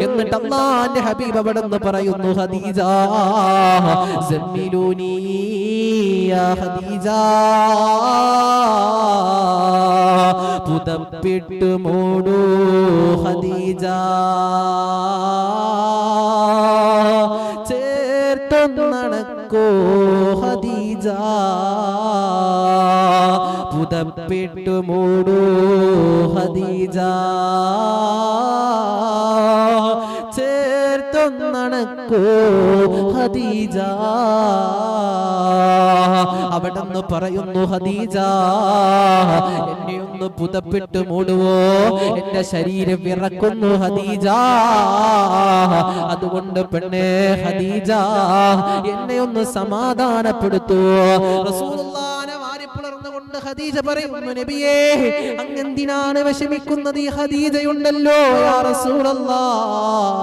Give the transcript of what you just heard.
എന്നിട്ട് അല്ലാഹുവിന്റെ ഹബീബ് അവിടെ നിന്ന് പറയുന്നു ഖദീജ സമ്മിലൂനി യാ ഖദീജ പുതപ്പിട്ട് മൂടൂ ഖദീജ ചേർത്തൊന്നണക്കോ ഖദീജ പുതപ്പിട്ട് മൂടൂ ഖദീജ ചേർത്തൊന്നണക്കോ ഖദീജ അവിടെന്ന് പറയുന്നു ഖദീജ എന്നെ ഒന്ന് പുതപ്പിട്ട് മൂടുവോ എന്റെ ശരീരം വിറക്കുന്നു ഖദീജ അതുകൊണ്ട് പെണ്ണേ ഖദീജ എന്നെ ഒന്ന് സമാധാനപ്പെടുത്തുവോ റസൂലുള്ളാഹിനെ വാരിപ്പുലർന്നുകൊണ്ട് ഖദീജ പറയുന്നു നബിയേ അങ്ങെന്തിനാണ് വിഷമിക്കുന്നത് ഈ ഖദീജയുണ്ടല്ലോ യാ റസൂലല്ലാഹ്